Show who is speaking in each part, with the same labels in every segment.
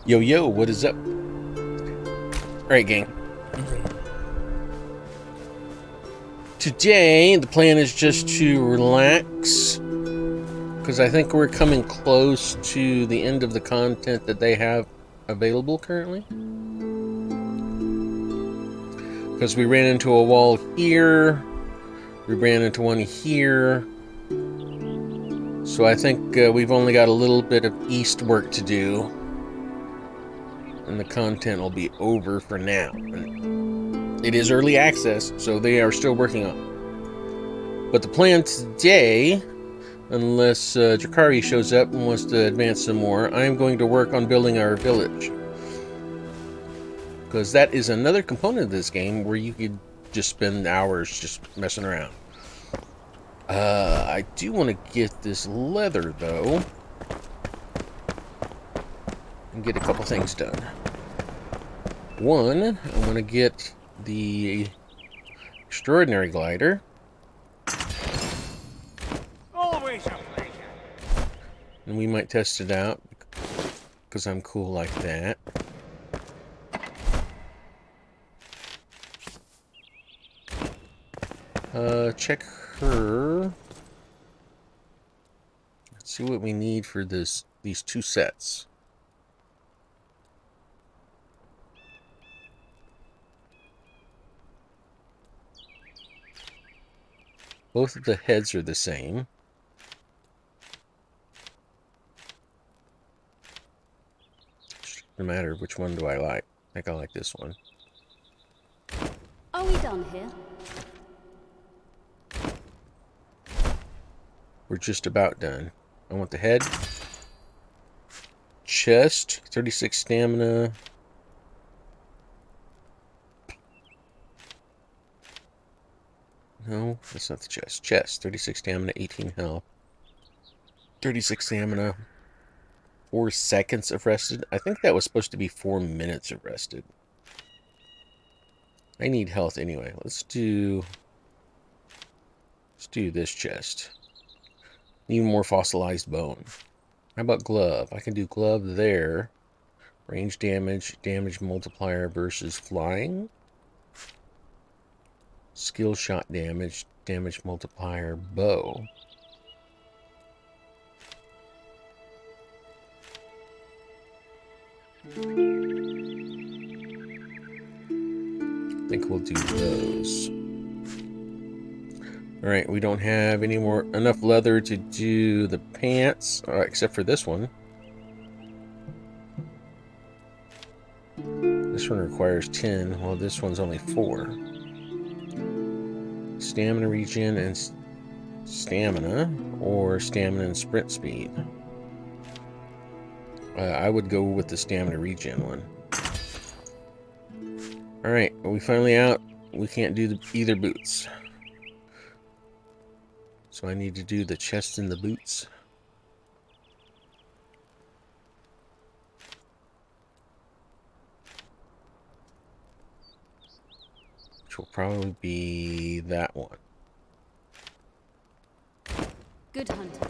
Speaker 1: Yo, yo, what is up? Alright, gang. Today, the plan is just to relax, because I think we're coming close to the end of the content that they have available currently. Because we ran into a wall here, we ran into one here, so I think we've only got a little bit of east work to do, and the content will be over for now. It is early access, so they are still working on it. But the plan today, unless Jakari shows up and wants to advance some more, I am going to work on building our village. Because that is another component of this game where you could just spend hours just messing around. I do want to get this leather, though, and get a couple things done. One, I want to get the extraordinary glider.
Speaker 2: Always a pleasure.
Speaker 1: And we might test it out, because I'm cool like that. Check her. Let's see what we need for these two sets. Both of the heads are the same. No matter which one do I like. I think I like this one.
Speaker 3: Are we done here?
Speaker 1: We're just about done. I want the head. Chest, 36 stamina. No, that's not the chest. Chest, 36 stamina, 18 health. 36 stamina. 4 seconds of rested. I think that was supposed to be 4 minutes of rested. I need health anyway. Let's do this chest. Need more fossilized bone. How about glove? I can do glove there. Range damage, damage multiplier versus flying. Skill shot damage, damage multiplier, bow. I think we'll do those. Alright, we don't have enough leather to do the pants, except for this one. This one requires 10, while this one's only 4. Stamina regen and stamina, or stamina and sprint speed. I would go with the stamina regen one. Alright, are we finally out? We can't do either boots. So I need to do the chest and the boots. Which will probably be that one.
Speaker 3: Good hunting.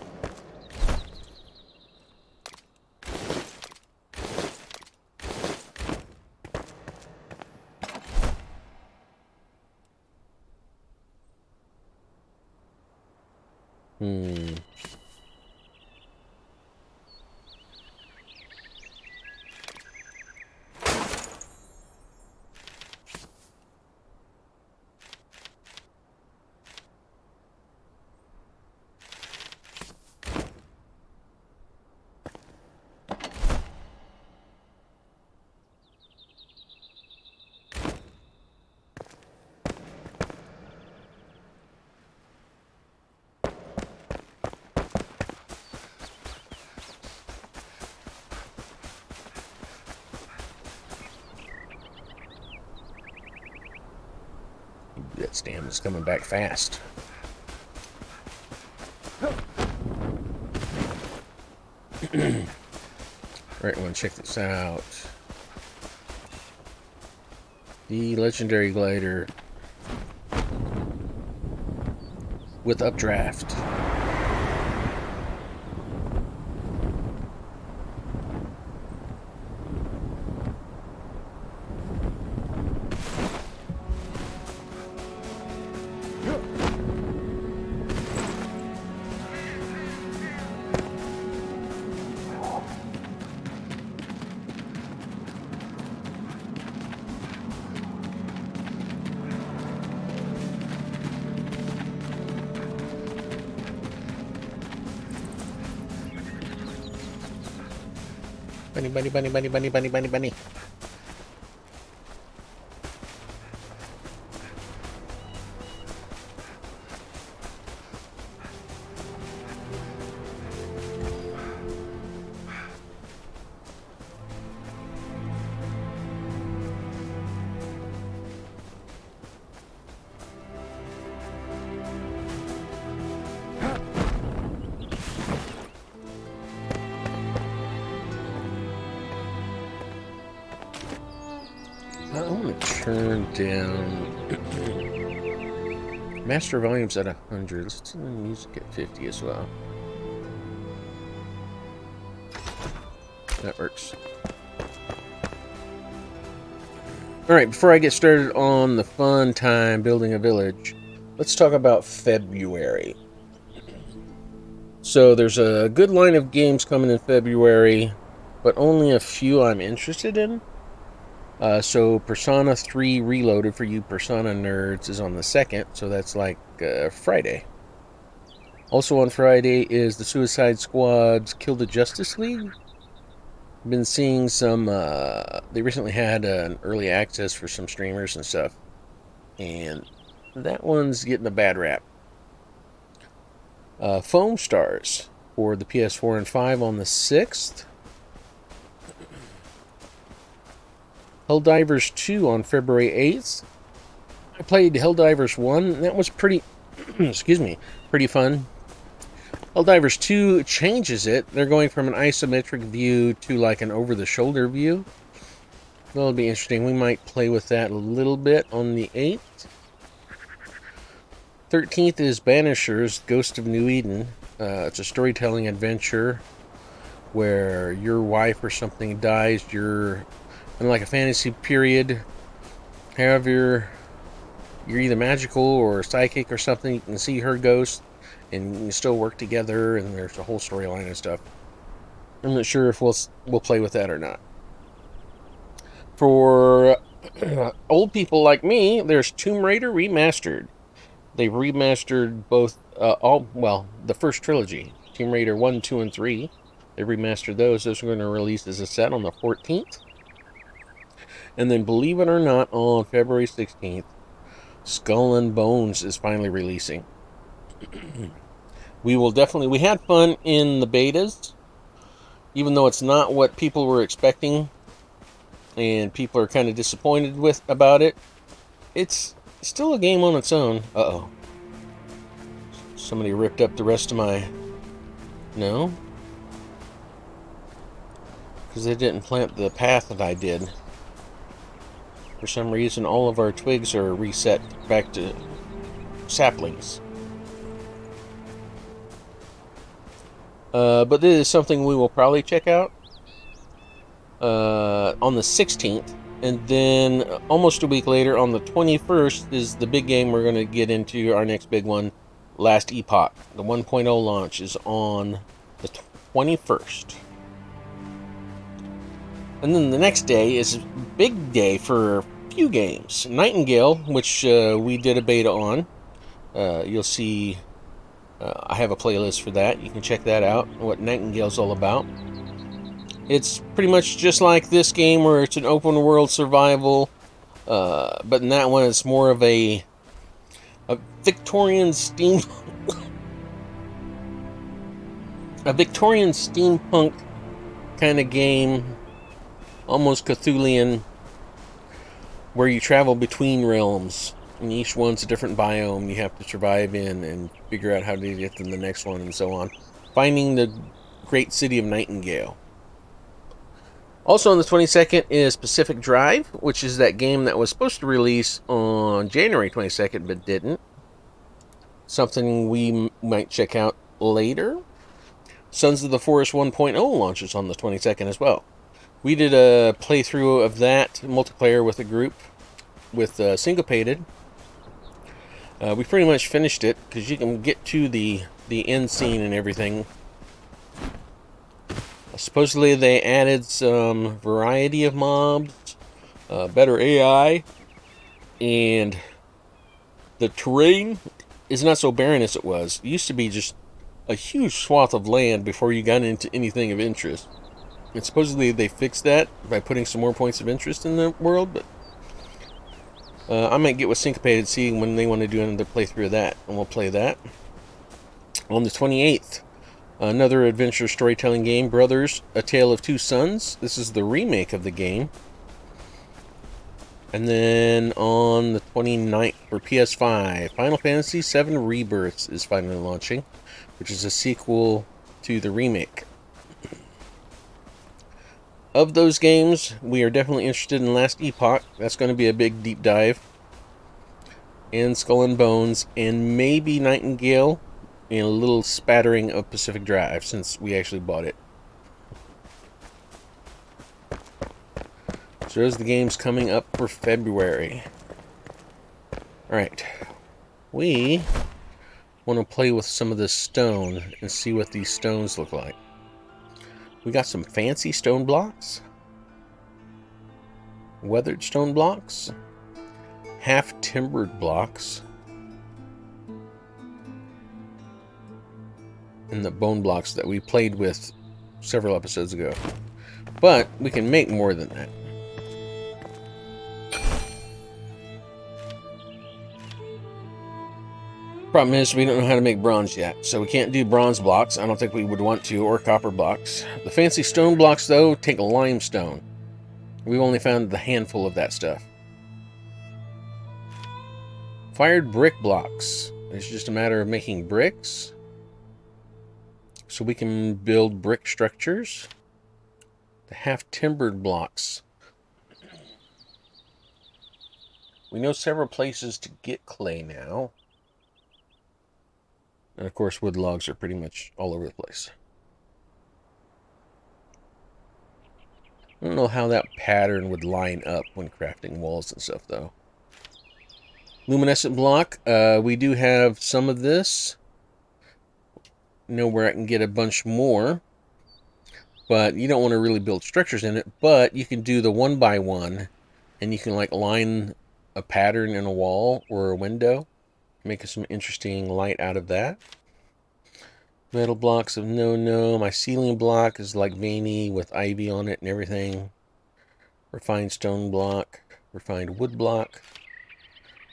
Speaker 1: Hmm. That stamina's coming back fast. Alright, I want to check this out. The legendary glider with updraft. Bunny, bunny, bunny, bunny, bunny, bunny, bunny, bunny. I want to turn down master volumes at 100. Let's turn the music at 50 as well. That works. Alright, before I get started on the fun time building a village, let's talk about February. So there's a good line of games coming in February, but only a few I'm interested in. So Persona 3 Reloaded for you Persona nerds is on the 2nd, so that's like Friday. Also on Friday is the Suicide Squad's Kill the Justice League. Been seeing some, they recently had an early access for some streamers and stuff, and that one's getting a bad rap. Foam Stars for the PS4 and 5 on the 6th. Helldivers 2 on February 8th. I played Helldivers 1, and that was pretty, excuse me, pretty fun. Helldivers 2 changes it. They're going from an isometric view to like an over-the-shoulder view. That'll be interesting. We might play with that a little bit on the 8th. 13th is Banishers, Ghost of New Eden. It's a storytelling adventure where your wife or something dies. You're in like a fantasy period. However, you're either magical or psychic or something. You can see her ghost, and you can still work together, and there's a whole storyline and stuff. I'm not sure if we'll play with that or not. For old people like me, there's Tomb Raider Remastered. They've remastered both, the first trilogy, Tomb Raider 1, 2, and 3. They remastered those. Those are going to release as a set on the 14th. And then, believe it or not, on February 16th, Skull and Bones is finally releasing. We had fun in the betas, even though it's not what people were expecting, and people are kind of disappointed about it. It's still a game on its own. Uh-oh. Somebody ripped up the rest of my... No? Because they didn't plant the path that I did. For some reason, all of our twigs are reset back to saplings. But this is something we will probably check out on the 16th. And then almost a week later, on the 21st, is the big game we're going to get into, our next big one, Last Epoch. The 1.0 launch is on the 21st. And then the next day is a big day for a few games. Nightingale, which we did a beta on. You'll see I have a playlist for that. You can check that out, what Nightingale's all about. It's pretty much just like this game where it's an open world survival, but in that one it's more of a Victorian steampunk kind of game, almost Cthulhian, where you travel between realms, and each one's a different biome you have to survive in and figure out how to get to the next one and so on. Finding the great city of Nightingale. Also on the 22nd is Pacific Drive, which is that game that was supposed to release on January 22nd but didn't. Something we might check out later. Sons of the Forest 1.0 launches on the 22nd as well. We did a playthrough of that multiplayer with a group with Syncopated. We pretty much finished it because you can get to the end scene and everything. Supposedly they added some variety of mobs, better AI, and the terrain is not so barren as it was. It used to be just a huge swath of land before you got into anything of interest. And supposedly they fixed that by putting some more points of interest in the world, but I might get with Syncopated, see when they want to do another playthrough of that, and we'll play that. On the 28th, another adventure storytelling game, Brothers, A Tale of Two Sons. This is the remake of the game. And then on the 29th for PS5, Final Fantasy VII Rebirths is finally launching, which is a sequel to the remake. Of those games, we are definitely interested in Last Epoch. That's going to be a big deep dive. And Skull and Bones, and maybe Nightingale, and a little spattering of Pacific Drive, since we actually bought it. So those are the games coming up for February. Alright. We want to play with some of this stone and see what these stones look like. We got some fancy stone blocks. Weathered stone blocks. Half-timbered blocks. And the bone blocks that we played with several episodes ago. But we can make more than that. Problem is, we don't know how to make bronze yet, so we can't do bronze blocks. I don't think we would want to, or copper blocks. The fancy stone blocks, though, take limestone. We've only found a handful of that stuff. Fired brick blocks. It's just a matter of making bricks. So we can build brick structures. The half-timbered blocks. We know several places to get clay now. And of course, wood logs are pretty much all over the place. I don't know how that pattern would line up when crafting walls and stuff, though. Luminescent block. We do have some of this. Know where I can get a bunch more. But you don't want to really build structures in it. But you can do the 1x1. And you can, like, line a pattern in a wall or a window. Make some interesting light out of that. Metal blocks of no. My ceiling block is like veiny with ivy on it and everything. Refined stone block. Refined wood block.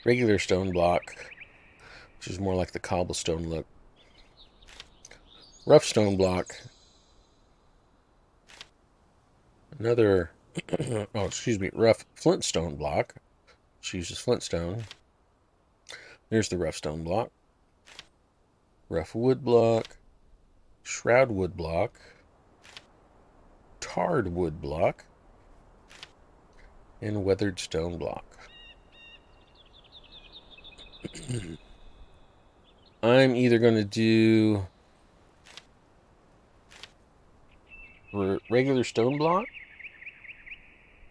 Speaker 1: Regular stone block, which is more like the cobblestone look. Rough stone block. Another, rough flintstone block, which uses flintstone. There's the rough stone block. Rough wood block. Shroud wood block. Tarred wood block. And weathered stone block. I'm either going to do regular stone block,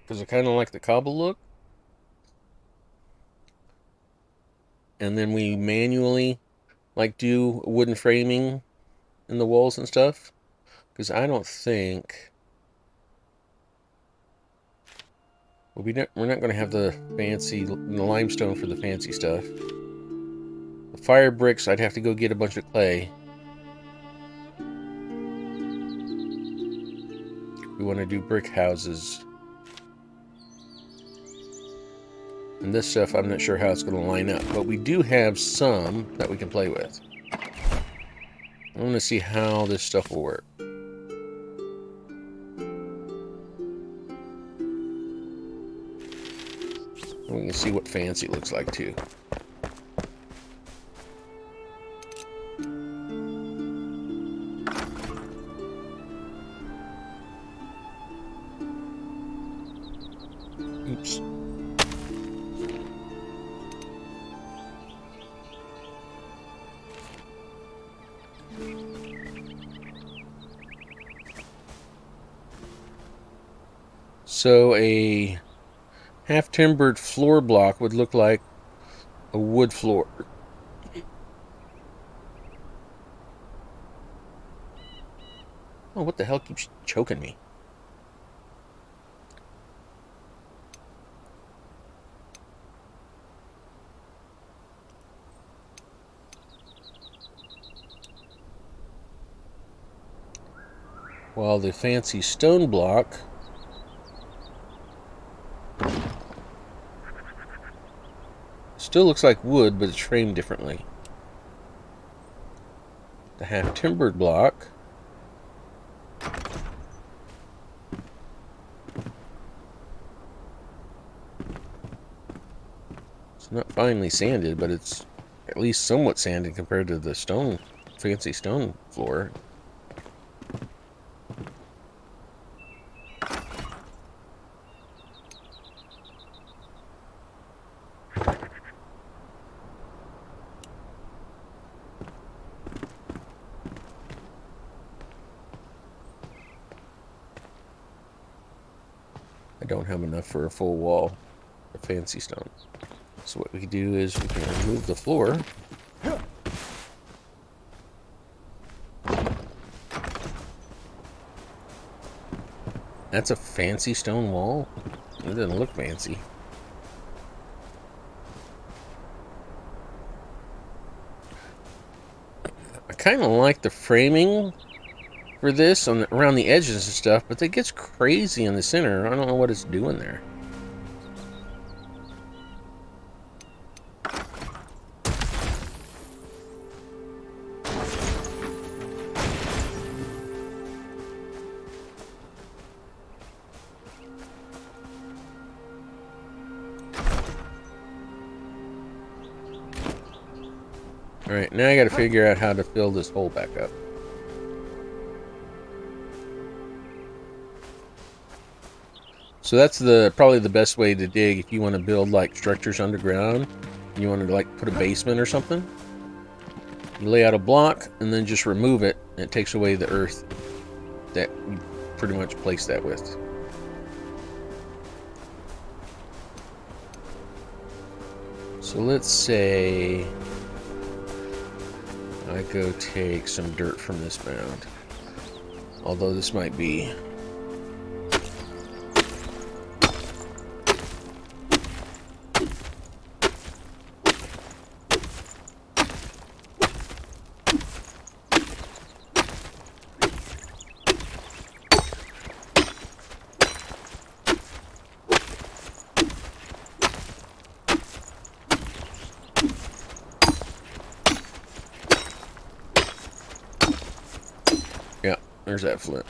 Speaker 1: because I kind of like the cobble look. And then we manually, like, do wooden framing in the walls and stuff. Because I don't think... Well, we're not going to have the fancy, the limestone for the fancy stuff. The fire bricks, I'd have to go get a bunch of clay. We want to do brick houses. And this stuff, I'm not sure how it's going to line up. But we do have some that we can play with. I want to see how this stuff will work. And we can see what fancy looks like, too. Oops. So a half-timbered floor block would look like a wood floor. Oh, what the hell keeps choking me? While the fancy stone block still looks like wood, but it's framed differently. The half-timbered block it's not finely sanded, but it's at least somewhat sanded compared to the stone, fancy stone floor. I don't have enough for a full wall of fancy stone. So what we can do is we can remove the floor. That's a fancy stone wall? It doesn't look fancy. I kind of like the framing for this around the edges and stuff, but it gets crazy in the center. I don't know what it's doing there. Alright, now I gotta figure out how to fill this hole back up. So that's probably the best way to dig if you want to build like structures underground. You want to like put a basement or something. You lay out a block and then just remove it, and it takes away the earth that you pretty much place that with. So let's say I go take some dirt from this mound. Although this might be... Yeah, there's that flint.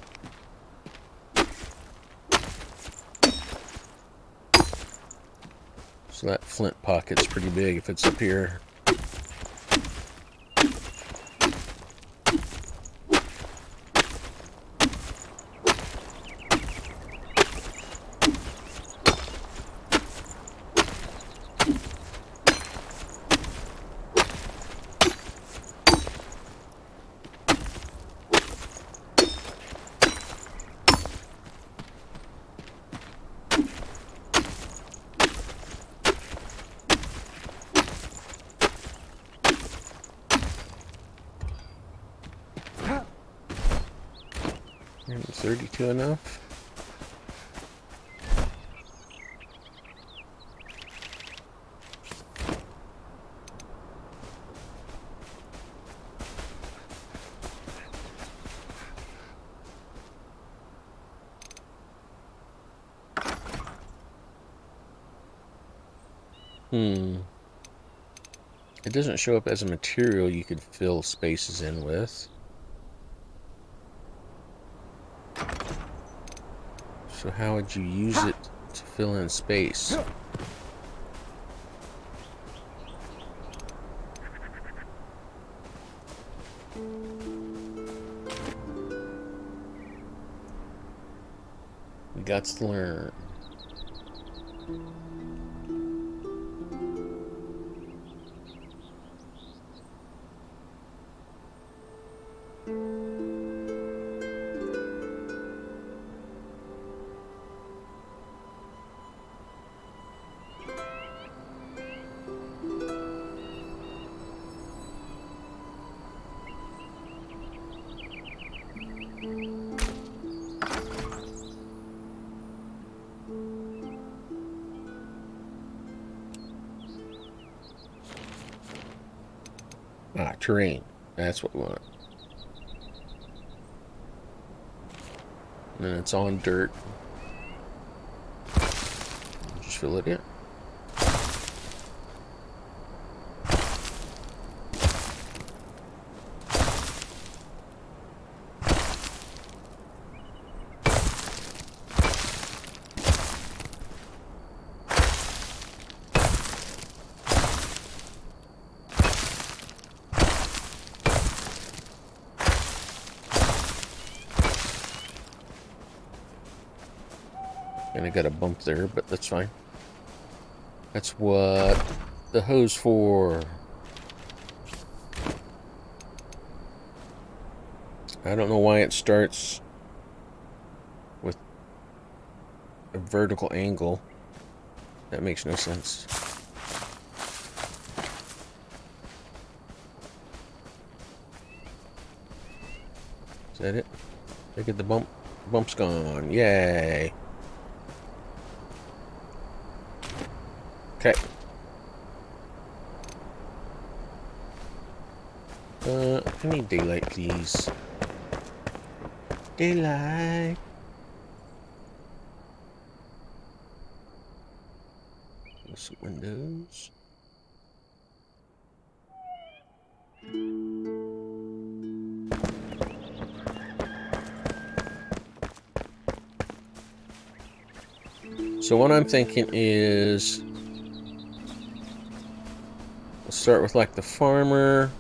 Speaker 1: So that flint pocket's pretty big if it's up here. Is 32 enough? It doesn't show up as a material you could fill spaces in with. So how would you use it to fill in space? We got to learn. Ah, terrain. That's what we want. And then it's on dirt. Just fill it in. And I got a bump there, but that's fine. That's what the hose for. I don't know why it starts with a vertical angle. That makes no sense. Is that it? Look at the bump. Bump's gone. Yay. Okay. I need daylight, please. Daylight. Some windows. So what I'm thinking is, let's start with like the farmer.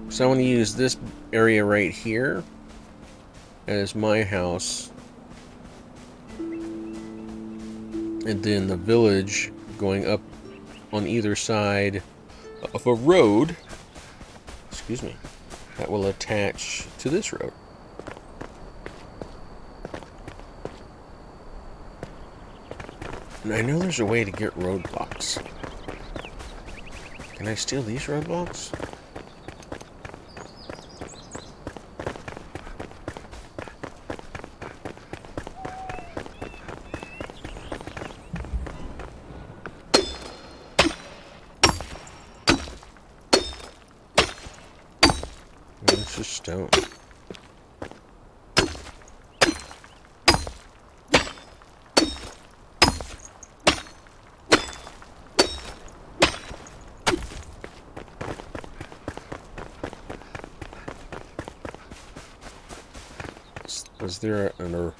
Speaker 1: So I want to use this area right here as my house. And then the village going up on either side of a road, excuse me, that will attach to this road. And I know there's a way to get roadblocks. Can I steal these roadblocks? It's just stone. Was there an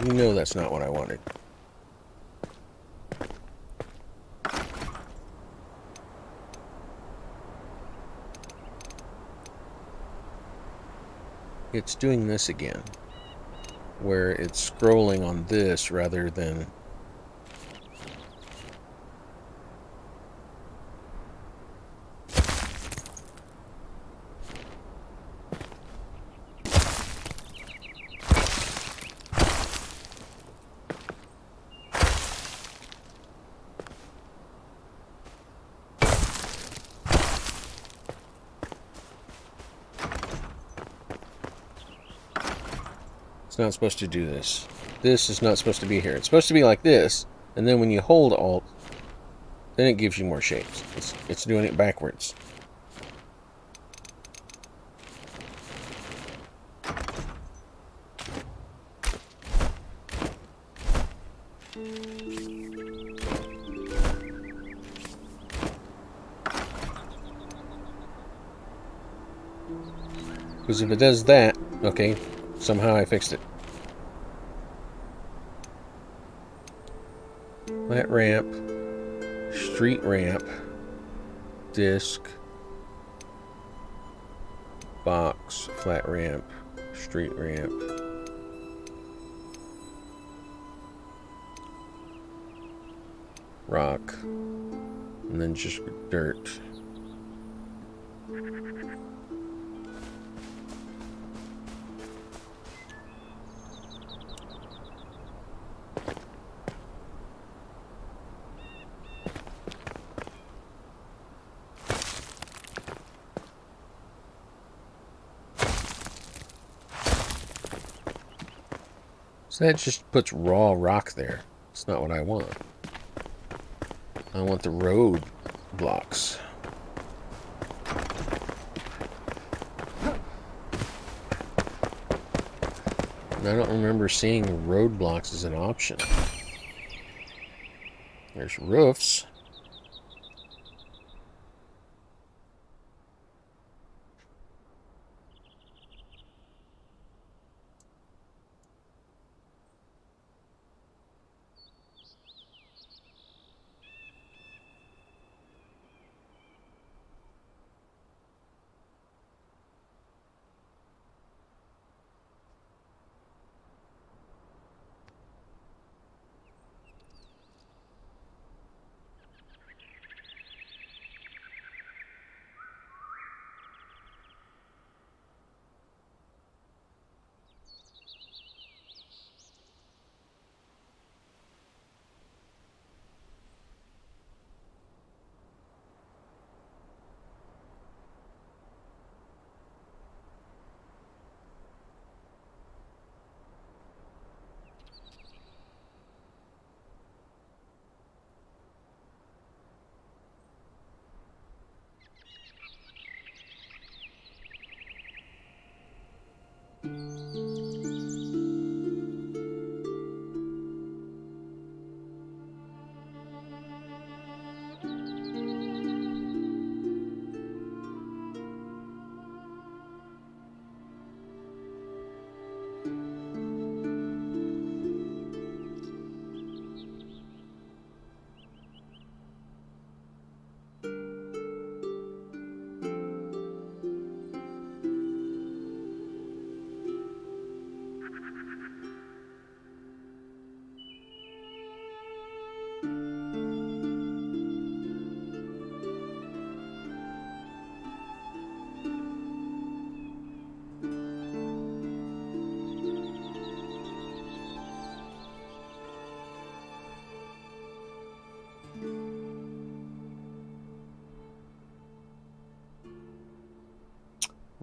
Speaker 1: You know that's not what I wanted. It's doing this again, where it's scrolling on this rather than... It's not supposed to do this. This is not supposed to be here. It's supposed to be like this, and then when you hold Alt, then it gives you more shapes. It's doing it backwards. Because if it does that, okay, somehow I fixed it. Flat ramp, street ramp, disc, box, flat ramp, street ramp. Rock, and then just dirt. So that just puts raw rock there. It's not what I want. I want the road blocks. I don't remember seeing roadblocks as an option. There's roofs.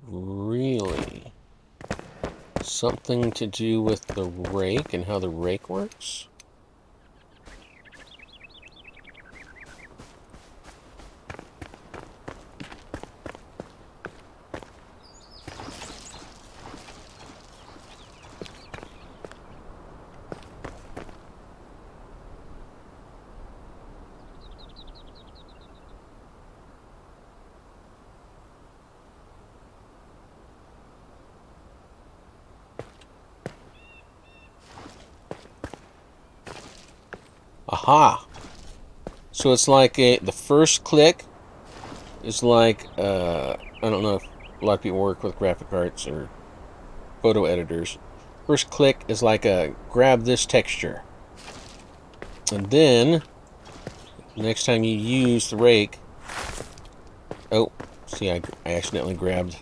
Speaker 1: Really? Something to do with the rake and how the rake works? Aha! So it's like the first click is like, I don't know if a lot of people work with graphic arts or photo editors. First click is like a grab this texture. And then, next time you use the rake, oh, see, I accidentally grabbed.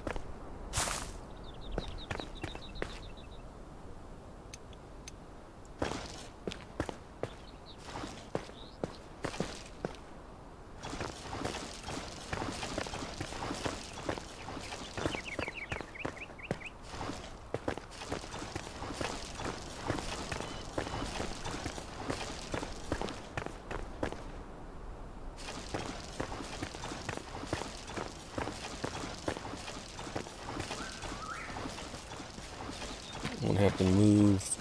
Speaker 1: I'm gonna have to move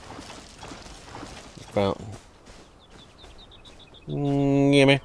Speaker 1: the fountain. Gimme.